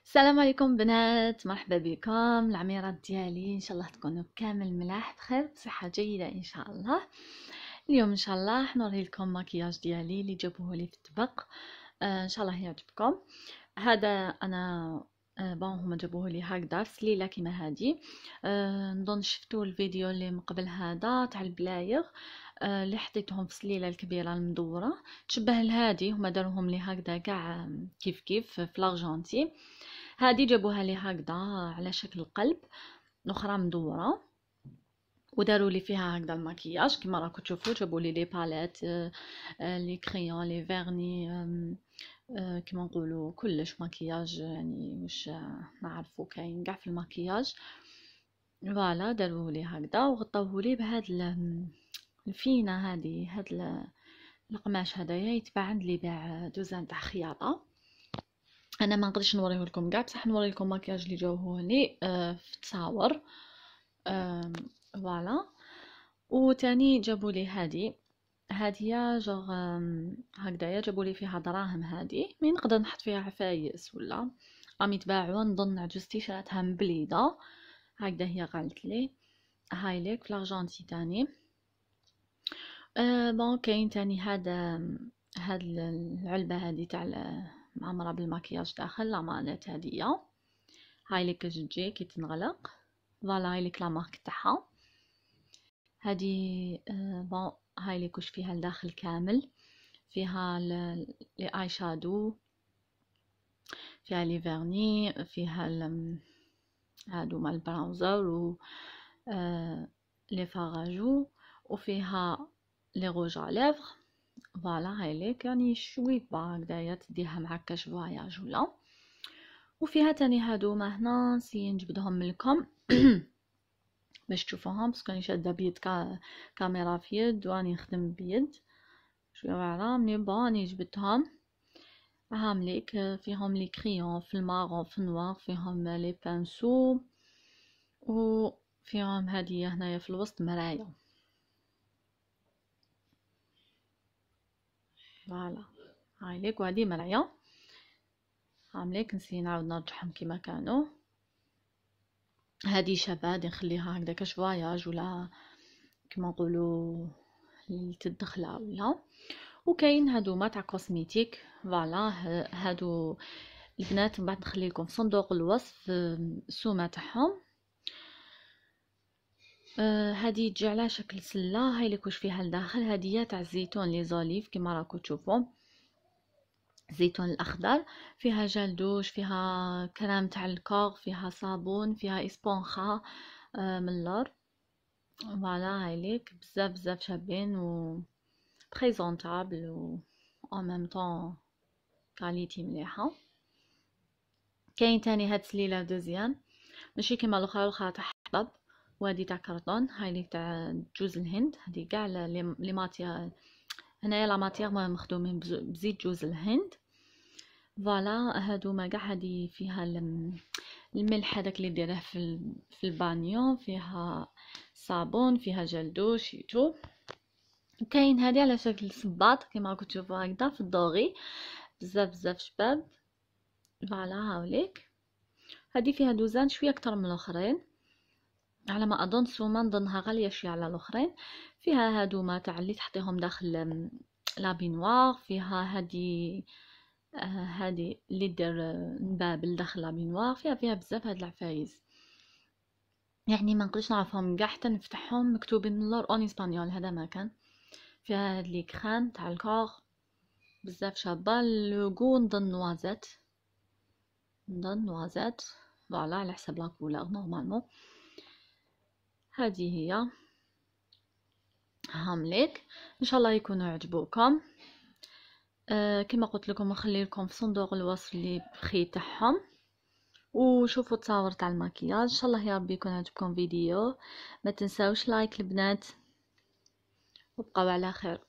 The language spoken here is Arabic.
السلام عليكم بنات، مرحبا بكم العميرات ديالي. ان شاء الله تكونوا كامل ملاح بخير بصحه جيده ان شاء الله. اليوم ان شاء الله حنوري لكم مكياج ديالي اللي جابوه لي في الطبق. ان شاء الله يعجبكم. هذا انا بون هما جابوه لي هكذا في سليله كيما هادي. نظن شفتوا الفيديو اللي من قبل هذا تاع البلايغ اللي حطيتهم في السليله الكبيره المدوره، تشبه لهادي. هما داروهم لي هكذا كاع كيف كيف في لارجنتي. هادي جابوها لي هكذا على شكل قلب، الاخرى مدوره، وداروا لي فيها هكذا المكياج كما راكم تشوفوا. جابوا لي لي باليت، لي كريون، لي فيرني، كما نقولوا كلش مكياج، يعني واش نعرفوا كاين كاع في المكياج. فوالا داروا لي هكذا وغطوه لي بهاد الفينه هادي. هاد القماش هدايا يتباع عند اللي باع دوزان تاع خياطه. انا ما نقدرش نوريه لكم كاع، بصح نوري لكم مكياج اللي جاوه لي في تصاور. فوالا. وتاني جابوا لي هادي جوغ هكذايا، جابوا لي فيها دراهم. هادي مين نقدر نحط فيها عفايس ولا راهم يتباعوا. نظن عجوزتي شراتها من بليده هكذا، هي قالت لي هاي ليك في لارجنتي تاني. بون كاين تاني هاد العلبه هادي تاع معمره بالمكياج داخل لامانات هادية. هاي ليك تجي كي تنغلق. فوالا هاي ليك لا مارك تاعها هادي. بون هاي ليك واش فيها الداخل كامل. فيها لي اي شادو، فيها لي فيرني، فيها هادو مال براونزر و لي فاراجو، وفيها لي روج على ليفغ. فوالا هاي ليك يعني شوي هكذايا تديها مع كاش فواياج ولا. وفيها تاني هادوما هنا نسي نجبدهم لكم باش تشوفوهم، بس راني شاده بيد كاميرا في يد واني نخدم بيد شويه واعره. مي بون راني جبدتهم. هامليك فيهم لي كريون في المارون في النوار، فيهم لي بانسو، وفيهم هادية هنايا في الوسط مرايا. فوالا هاي ليك وهادي مرايا. هامليك نسي نعاود نرجعهم كيما كانوا. هادي شابه هادي نخليها هكذا كاش فواياج ولا كما نقولوا للتدخله ولا. وكاين هادوما تاع كوسميتيك. فوالا هادو البنات من بعد نخلي لكم في صندوق الوصف السومه تاعهم. هادي تجي على شكل سله. هاي لك واش فيها لداخل. هادية تاع الزيتون لي زوليف كما راكم تشوفوا، الزيتون الاخضر. فيها جل دوش، فيها كريم تاع الكور، فيها صابون، فيها اسبونخه من اللور. فوالا هاي ليك بزاف بزاف شابين و بريزونطابل و en même temps كاليتي مليحه. كاين تاني هاد سليله دوزيام ماشي كيما الاخرى تاع حطب، وهادي تاع كرتون. هاي لي تاع جوز الهند. هادي كاع لي ماتيير هنايا، لا ماتيير مخدومين بزيت جوز الهند. فوالا هادوما كاع. هادي فيها الملح هذاك اللي ديره في البانيو، فيها صابون، فيها جل دوش يتو. كاين هادي على شكل صباط كما راكم تشوفوا هكذا في الدوغي، بزاف بزاف شباب. فوالا هاوليك. هادي فيها دوزان شويه اكثر من الاخرين على ما اظن. سوما نظنها غاليه شويه على الاخرين. فيها هادوما تاع اللي تحطيهم داخل لابينوار. فيها هادي اللي دير نبابل داخل لابينوار. فيها بزاف هاد العفايس، يعني ما نقدرش نعرفهم كاع حتى نفتحهم مكتوبين من اللور اون اسبانيول. هذا ما كان. فيها هاد لي كريم تاع الكور بزاف شابه. لوغو نظن نوازات. فوالا على حسب لا كولور نورمالمون. هذه هي هامليك. ان شاء الله يكونوا عجبوكم. كما قلت لكم نخلي لكم في صندوق الوصف لي بخي تاعهم، وشوفوا التصاور تاع المكياج. ان شاء الله يا ربي يكون عجبكم فيديو. ما تنساوش لايك البنات، وبقوا على خير.